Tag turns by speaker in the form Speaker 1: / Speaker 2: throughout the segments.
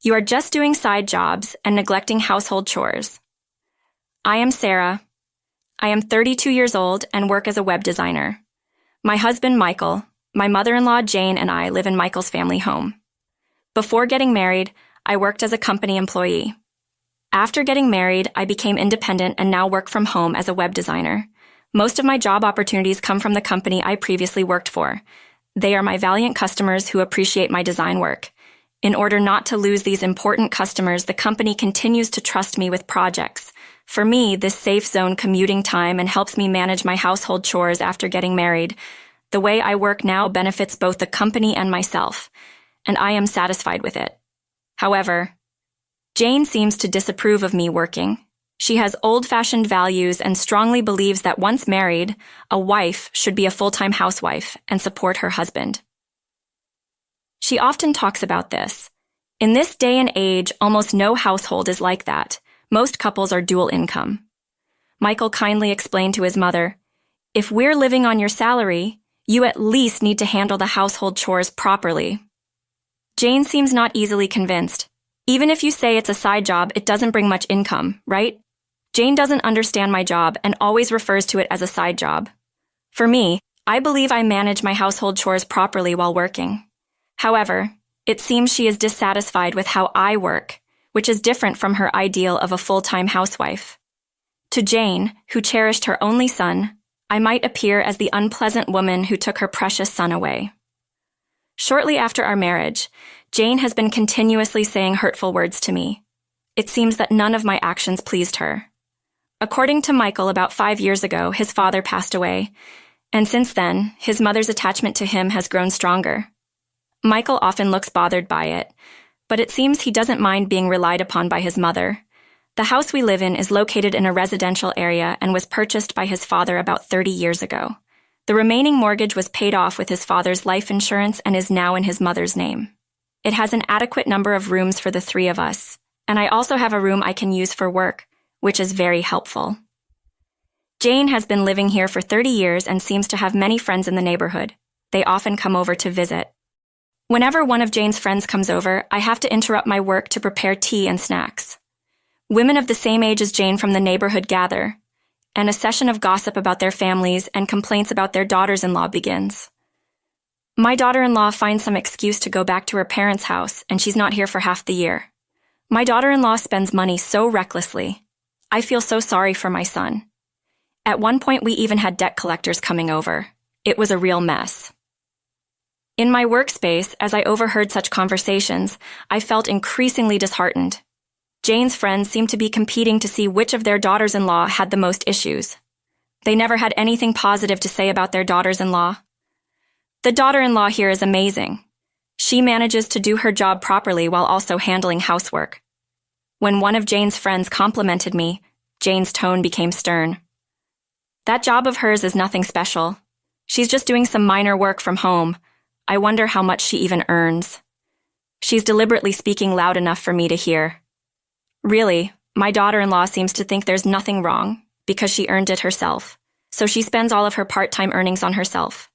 Speaker 1: You are just doing side jobs and neglecting household chores. I am Sarah. I am 32 years old and work as a web designer. My husband, Michael, my mother-in-law, Jane, and I live in Michael's family home. Before getting married, I worked as a company employee. After getting married, I became independent and now work from home as a web designer. Most of my job opportunities come from the company I previously worked for. They are my valiant customers who appreciate my design work. In order not to lose these important customers, the company continues to trust me with projects. For me, this safe zone commuting time and helps me manage my household chores after getting married. The way I work now benefits both the company and myself, and I am satisfied with it. However, Jane seems to disapprove of me working. She has old-fashioned values and strongly believes that once married, a wife should be a full-time housewife and support her husband. She often talks about this. In this day and age, almost no household is like that. Most couples are dual income. Michael kindly explained to his mother, "If we're living on your salary, you at least need to handle the household chores properly." Jane seems not easily convinced. Even if you say it's a side job, it doesn't bring much income, right? Jane doesn't understand my job and always refers to it as a side job. For me, I believe I manage my household chores properly while working. However, it seems she is dissatisfied with how I work, which is different from her ideal of a full-time housewife. To Jane, who cherished her only son, I might appear as the unpleasant woman who took her precious son away. Shortly after our marriage, Jane has been continuously saying hurtful words to me. It seems that none of my actions pleased her. According to Michael, about 5 years ago, his father passed away, and since then, his mother's attachment to him has grown stronger. Michael often looks bothered by it, but it seems he doesn't mind being relied upon by his mother. The house we live in is located in a residential area and was purchased by his father about 30 years ago. The remaining mortgage was paid off with his father's life insurance and is now in his mother's name. It has an adequate number of rooms for the 3 of us, and I also have a room I can use for work, which is very helpful. Jane has been living here for 30 years and seems to have many friends in the neighborhood. They often come over to visit. Whenever one of Jane's friends comes over, I have to interrupt my work to prepare tea and snacks. Women of the same age as Jane from the neighborhood gather, and a session of gossip about their families and complaints about their daughters-in-law begins. My daughter-in-law finds some excuse to go back to her parents' house, and she's not here for half the year. My daughter-in-law spends money so recklessly. I feel so sorry for my son. At one point, we even had debt collectors coming over. It was a real mess. In my workspace, as I overheard such conversations, I felt increasingly disheartened. Jane's friends seemed to be competing to see which of their daughters-in-law had the most issues. They never had anything positive to say about their daughters-in-law. The daughter-in-law here is amazing. She manages to do her job properly while also handling housework. When one of Jane's friends complimented me, Jane's tone became stern. That job of hers is nothing special. She's just doing some minor work from home. I wonder how much she even earns. She's deliberately speaking loud enough for me to hear. Really, my daughter-in-law seems to think there's nothing wrong because she earned it herself, so she spends all of her part-time earnings on herself.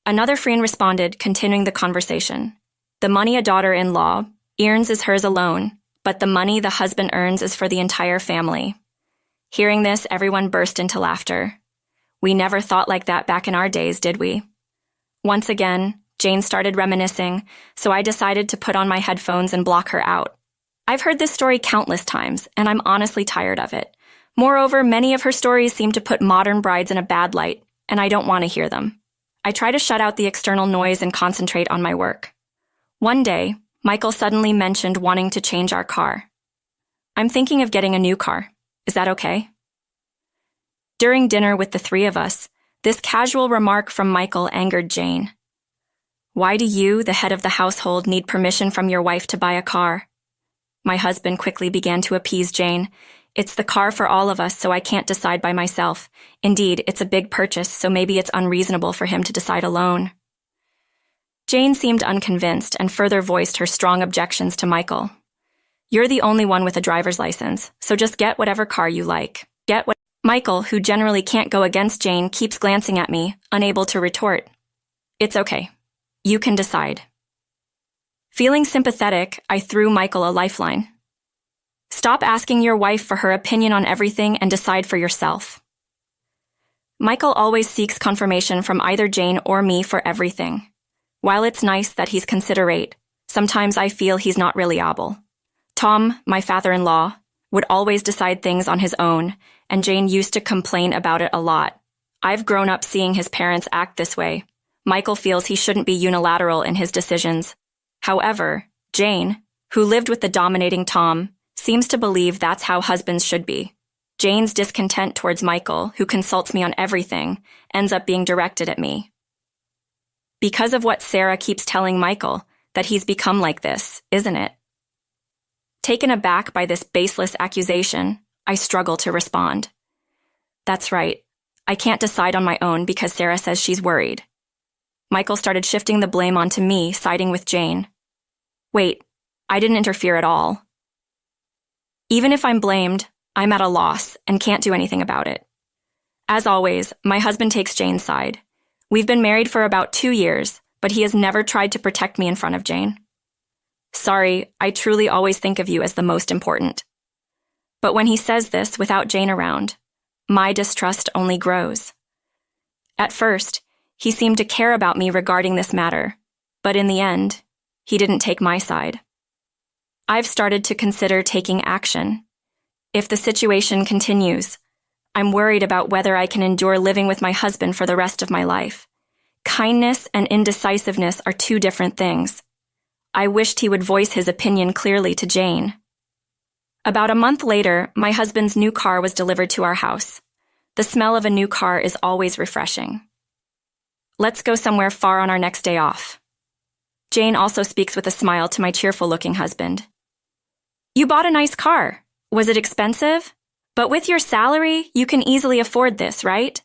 Speaker 1: Another friend responded, continuing the conversation. The money a daughter-in-law earns is hers alone, but the money the husband earns is for the entire family. Hearing this, everyone burst into laughter. We never thought like that back in our days, did we? Once again, Jane started reminiscing, so I decided to put on my headphones and block her out. I've heard this story countless times, and I'm honestly tired of it. Moreover, many of her stories seem to put modern brides in a bad light, and I don't want to hear them. I try to shut out the external noise and concentrate on my work. One day, Michael suddenly mentioned wanting to change our car. I'm thinking of getting a new car. Is that okay? During dinner with the 3 of us, this casual remark from Michael angered Jane. Why do you, the head of the household, need permission from your wife to buy a car? My husband quickly began to appease Jane. It's the car for all of us, so I can't decide by myself. Indeed, it's a big purchase, so maybe it's unreasonable for him to decide alone. Jane seemed unconvinced and further voiced her strong objections to Michael. You're the only one with a driver's license, so just get whatever car you like. Michael, who generally can't go against Jane, keeps glancing at me, unable to retort. It's okay. You can decide. Feeling sympathetic, I threw Michael a lifeline. Stop asking your wife for her opinion on everything and decide for yourself. Michael always seeks confirmation from either Jane or me for everything. While it's nice that he's considerate, sometimes I feel he's not really able. Tom, my father-in-law, would always decide things on his own, and Jane used to complain about it a lot. I've grown up seeing his parents act this way. Michael feels he shouldn't be unilateral in his decisions. However, Jane, who lived with the dominating Tom, seems to believe that's how husbands should be. Jane's discontent towards Michael, who consults me on everything, ends up being directed at me. Because of what Sarah keeps telling Michael, that he's become like this, isn't it? Taken aback by this baseless accusation, I struggle to respond. That's right. I can't decide on my own because Sarah says she's worried. Michael started shifting the blame onto me, siding with Jane. Wait, I didn't interfere at all. Even if I'm blamed, I'm at a loss and can't do anything about it. As always, my husband takes Jane's side. We've been married for about 2 years, but he has never tried to protect me in front of Jane. Sorry, I truly always think of you as the most important. But when he says this without Jane around, my distrust only grows. At first, he seemed to care about me regarding this matter, but in the end, he didn't take my side. I've started to consider taking action. If the situation continues, I'm worried about whether I can endure living with my husband for the rest of my life. Kindness and indecisiveness are 2 different things. I wished he would voice his opinion clearly to Jane. About a month later, my husband's new car was delivered to our house. The smell of a new car is always refreshing. Let's go somewhere far on our next day off. Jane also speaks with a smile to my cheerful-looking husband. You bought a nice car. Was it expensive? But with your salary, you can easily afford this, right?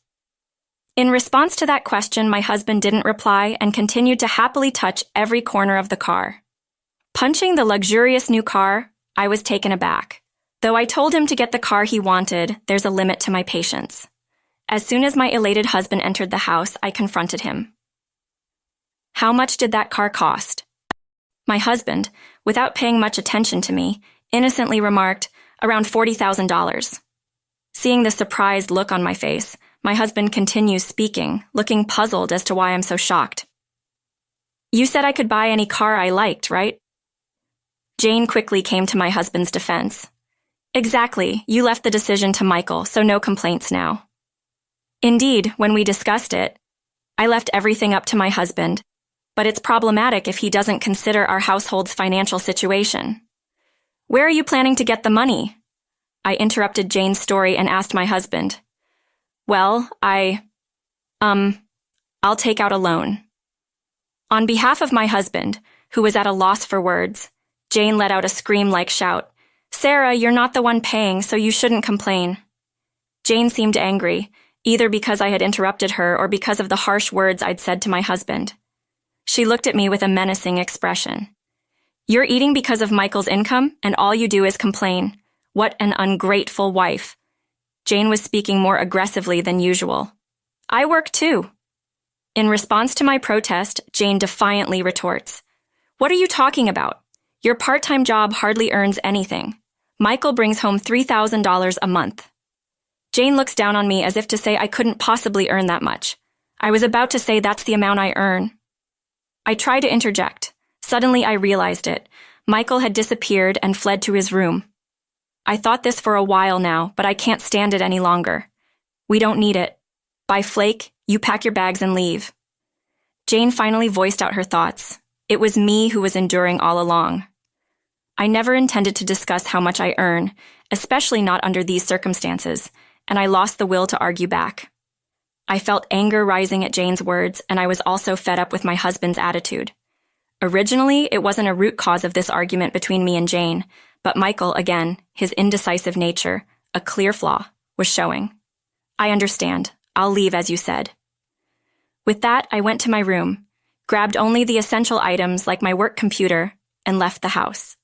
Speaker 1: In response to that question, my husband didn't reply and continued to happily touch every corner of the car. Punching the luxurious new car, I was taken aback. Though I told him to get the car he wanted, there's a limit to my patience. As soon as my elated husband entered the house, I confronted him. How much did that car cost? My husband, without paying much attention to me, innocently remarked, around $40,000. Seeing the surprised look on my face, my husband continues speaking, looking puzzled as to why I'm so shocked. You said I could buy any car I liked, right? Jane quickly came to my husband's defense. Exactly, you left the decision to Michael, so no complaints now. Indeed, when we discussed it, I left everything up to my husband, but it's problematic if he doesn't consider our household's financial situation. Where are you planning to get the money? I interrupted Jane's story and asked my husband. Well, I'll take out a loan. On behalf of my husband, who was at a loss for words, Jane let out a scream-like shout. Sarah, you're not the one paying, so you shouldn't complain. Jane seemed angry, either because I had interrupted her or because of the harsh words I'd said to my husband. She looked at me with a menacing expression. You're eating because of Michael's income, and all you do is complain. What an ungrateful wife. Jane was speaking more aggressively than usual. I work too. In response to my protest, Jane defiantly retorts. What are you talking about? Your part-time job hardly earns anything. Michael brings home $3,000 a month. Jane looks down on me as if to say I couldn't possibly earn that much. I was about to say that's the amount I earn. I tried to interject. Suddenly I realized it. Michael had disappeared and fled to his room. I thought this for a while now, but I can't stand it any longer. We don't need it. By flake, you pack your bags and leave. Jane finally voiced out her thoughts. It was me who was enduring all along. I never intended to discuss how much I earn, especially not under these circumstances, and I lost the will to argue back. I felt anger rising at Jane's words, and I was also fed up with my husband's attitude. Originally, it wasn't a root cause of this argument between me and Jane, but Michael, again, his indecisive nature, a clear flaw, was showing. I understand. I'll leave as you said. With that, I went to my room, grabbed only the essential items like my work computer, and left the house.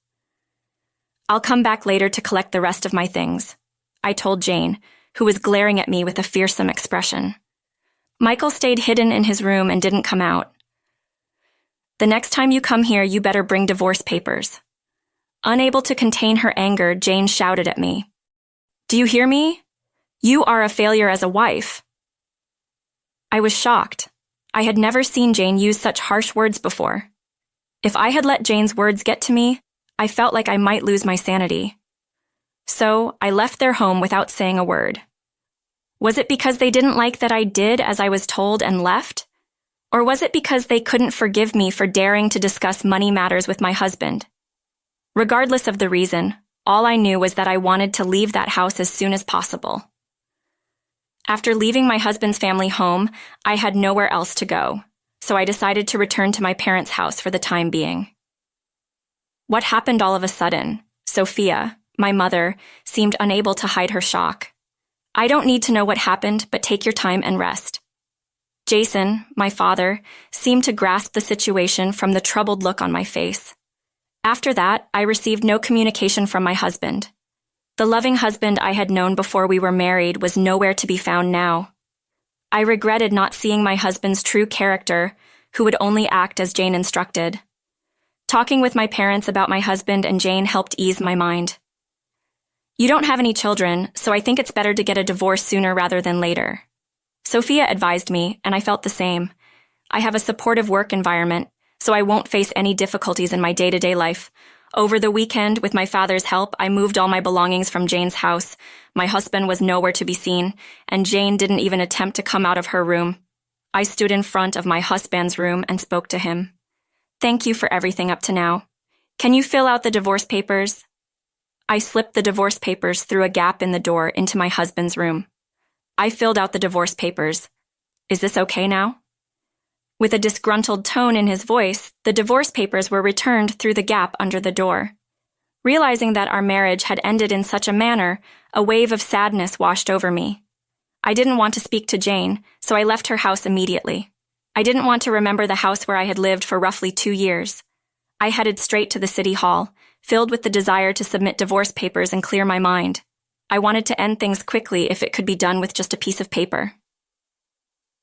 Speaker 1: I'll come back later to collect the rest of my things, I told Jane, who was glaring at me with a fearsome expression. Michael stayed hidden in his room and didn't come out. The next time you come here, you better bring divorce papers." Unable to contain her anger, Jane shouted at me. "Do you hear me? You are a failure as a wife." I was shocked. I had never seen Jane use such harsh words before. If I had let Jane's words get to me, I felt like I might lose my sanity. So I left their home without saying a word. Was it because they didn't like that I did as I was told and left? Or was it because they couldn't forgive me for daring to discuss money matters with my husband? Regardless of the reason, all I knew was that I wanted to leave that house as soon as possible. After leaving my husband's family home, I had nowhere else to go, so I decided to return to my parents' house for the time being. What happened all of a sudden? Sophia, my mother, seemed unable to hide her shock. "I don't need to know what happened, but take your time and rest." Jason, my father, seemed to grasp the situation from the troubled look on my face. After that, I received no communication from my husband. The loving husband I had known before we were married was nowhere to be found now. I regretted not seeing my husband's true character, who would only act as Jane instructed. Talking with my parents about my husband and Jane helped ease my mind. "You don't have any children, so I think it's better to get a divorce sooner rather than later," Sophia advised me, and I felt the same. I have a supportive work environment, so I won't face any difficulties in my day-to-day life. Over the weekend, with my father's help, I moved all my belongings from Jane's house. My husband was nowhere to be seen, and Jane didn't even attempt to come out of her room. I stood in front of my husband's room and spoke to him. "Thank you for everything up to now. Can you fill out the divorce papers?" I slipped the divorce papers through a gap in the door into my husband's room. I filled out the divorce papers. "Is this okay now?" With a disgruntled tone in his voice, the divorce papers were returned through the gap under the door. Realizing that our marriage had ended in such a manner, a wave of sadness washed over me. I didn't want to speak to Jane, so I left her house immediately. I didn't want to remember the house where I had lived for roughly 2 years. I headed straight to the city hall, filled with the desire to submit divorce papers and clear my mind. I wanted to end things quickly if it could be done with just a piece of paper.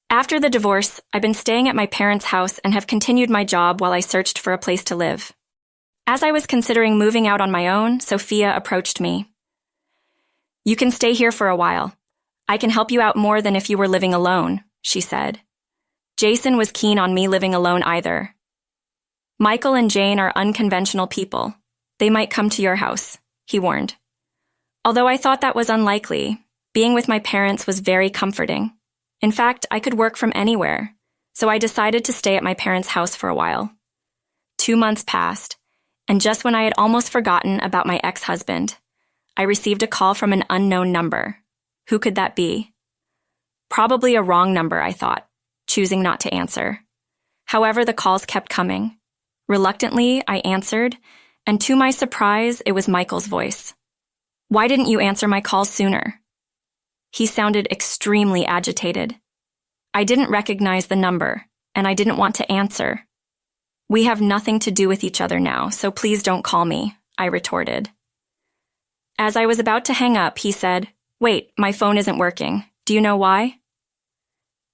Speaker 1: After the divorce, I've been staying at my parents' house and have continued my job while I searched for a place to live. As I was considering moving out on my own, Sophia approached me. "You can stay here for a while. I can help you out more than if you were living alone," she said. Jason was keen on me living alone either. "Michael and Jane are unconventional people. They might come to your house," he warned. Although I thought that was unlikely, being with my parents was very comforting. In fact, I could work from anywhere, so I decided to stay at my parents' house for a while. 2 months passed, and just when I had almost forgotten about my ex-husband, I received a call from an unknown number. Who could that be? Probably a wrong number, I thought, choosing not to answer. However, the calls kept coming. Reluctantly, I answered, and to my surprise, it was Michael's voice. "Why didn't you answer my calls sooner?" He sounded extremely agitated. I didn't recognize the number, and I didn't want to answer. "We have nothing to do with each other now, so please don't call me," I retorted. As I was about to hang up, he said, "Wait, my phone isn't working. Do you know why?"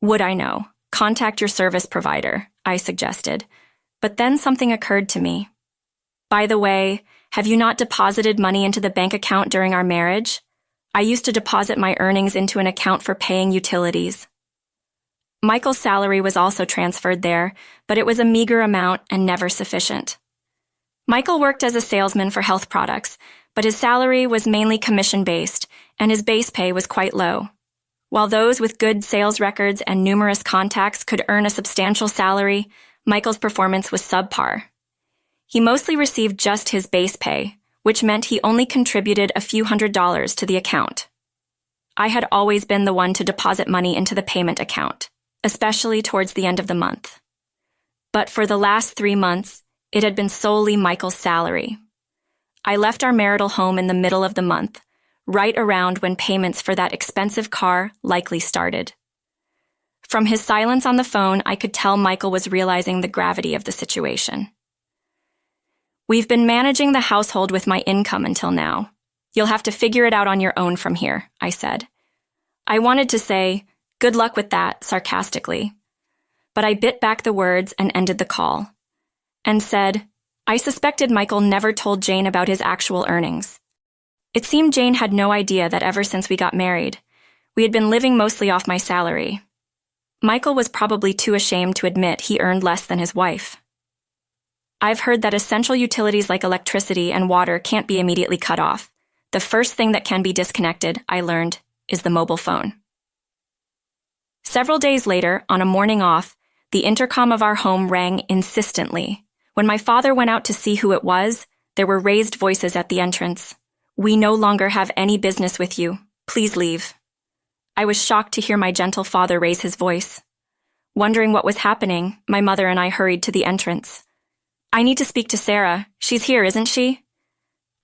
Speaker 1: Would I know? Contact your service provider, I suggested. But then something occurred to me. "By the way, have you not deposited money into the bank account during our marriage? I used to deposit my earnings into an account for paying utilities." Michael's salary was also transferred there, but it was a meager amount and never sufficient. Michael worked as a salesman for health products, but his salary was mainly commission-based, and his base pay was quite low. While those with good sales records and numerous contacts could earn a substantial salary, Michael's performance was subpar. He mostly received just his base pay, which meant he only contributed a few $100s to the account. I had always been the one to deposit money into the payment account, especially towards the end of the month. But for the last 3 months, it had been solely Michael's salary. I left our marital home in the middle of the month, right around when payments for that expensive car likely started. From his silence on the phone, I could tell Michael was realizing the gravity of the situation. "We've been managing the household with my income until now. You'll have to figure it out on your own from here," I said. I wanted to say, "Good luck with that," sarcastically. But I bit back the words and ended the call. and said, "I suspected Michael never told Jane about his actual earnings." It seemed Jane had no idea that ever since we got married, we had been living mostly off my salary. Michael was probably too ashamed to admit he earned less than his wife. I've heard that essential utilities like electricity and water can't be immediately cut off. The first thing that can be disconnected, I learned, is the mobile phone. Several days later, on a morning off, the intercom of our home rang insistently. When my father went out to see who it was, there were raised voices at the entrance. "We no longer have any business with you. Please leave." I was shocked to hear my gentle father raise his voice. Wondering what was happening, my mother and I hurried to the entrance. "I need to speak to Sarah. She's here, isn't she?"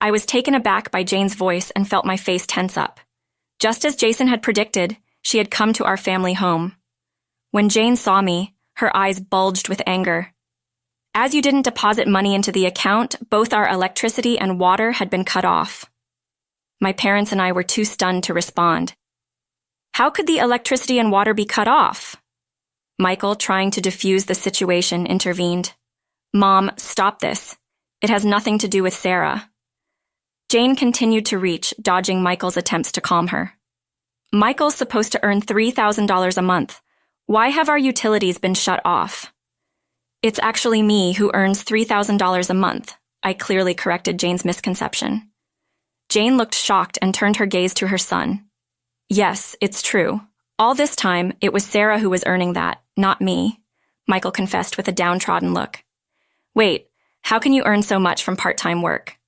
Speaker 1: I was taken aback by Jane's voice and felt my face tense up. Just as Jason had predicted, she had come to our family home. When Jane saw me, her eyes bulged with anger. "As you didn't deposit money into the account, both our electricity and water had been cut off." My parents and I were too stunned to respond. "How could the electricity and water be cut off?" Michael, trying to defuse the situation, intervened. "Mom, stop this. It has nothing to do with Sarah." Jane continued to reach, dodging Michael's attempts to calm her. "Michael's supposed to earn $3,000 a month. Why have our utilities been shut off?" "It's actually me who earns $3,000 a month," I clearly corrected Jane's misconception. Jane looked shocked and turned her gaze to her son. "Yes, it's true. All this time, it was Sarah who was earning that, not me," Michael confessed with a downtrodden look. "Wait, how can you earn so much from part-time work?"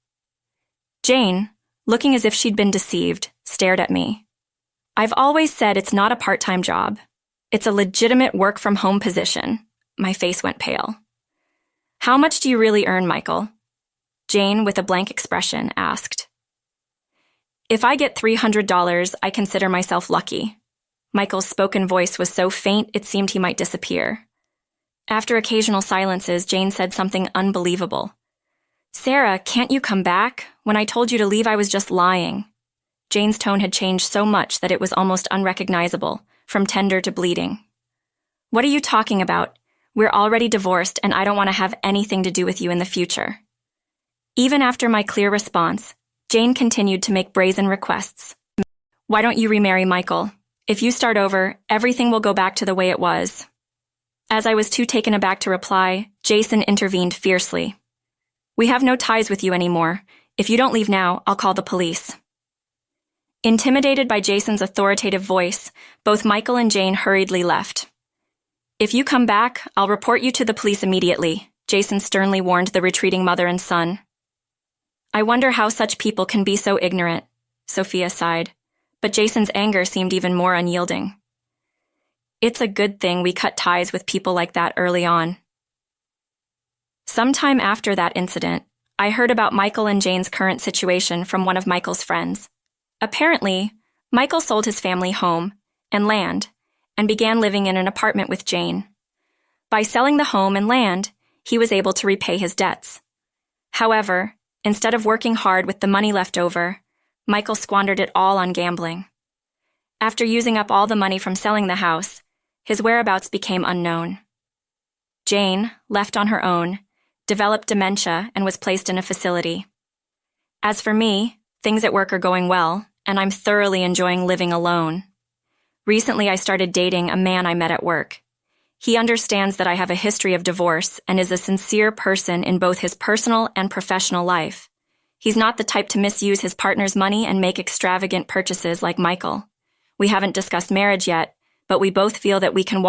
Speaker 1: Jane, looking as if she'd been deceived, stared at me. "I've always said it's not a part-time job. It's a legitimate work-from-home position." My face went pale. "How much do you really earn, Michael?" Jane, with a blank expression, asked. "If I get $300, I consider myself lucky." Michael's spoken voice was so faint it seemed he might disappear. After occasional silences, Jane said something unbelievable. "Sarah, can't you come back? When I told you to leave, I was just lying." Jane's tone had changed so much that it was almost unrecognizable, from tender to bleeding. "What are you talking about? We're already divorced, and I don't want to have anything to do with you in the future." Even after my clear response, Jane continued to make brazen requests. "Why don't you remarry Michael? If you start over, everything will go back to the way it was." As I was too taken aback to reply, Jason intervened fiercely. "We have no ties with you anymore. If you don't leave now, I'll call the police." Intimidated by Jason's authoritative voice, both Michael and Jane hurriedly left. "If you come back, I'll report you to the police immediately," Jason sternly warned the retreating mother and son. "I wonder how such people can be so ignorant," Sophia sighed, but Jason's anger seemed even more unyielding. "It's a good thing we cut ties with people like that early on." Sometime after that incident, I heard about Michael and Jane's current situation from one of Michael's friends. Apparently, Michael sold his family home and land and began living in an apartment with Jane. By selling the home and land, he was able to repay his debts. However, instead of working hard with the money left over, Michael squandered it all on gambling. After using up all the money from selling the house, his whereabouts became unknown. Jane, left on her own, developed dementia and was placed in a facility. As for me, things at work are going well, and I'm thoroughly enjoying living alone. Recently, I started dating a man I met at work. He understands that I have a history of divorce and is a sincere person in both his personal and professional life. He's not the type to misuse his partner's money and make extravagant purchases like Michael. We haven't discussed marriage yet, but we both feel that we can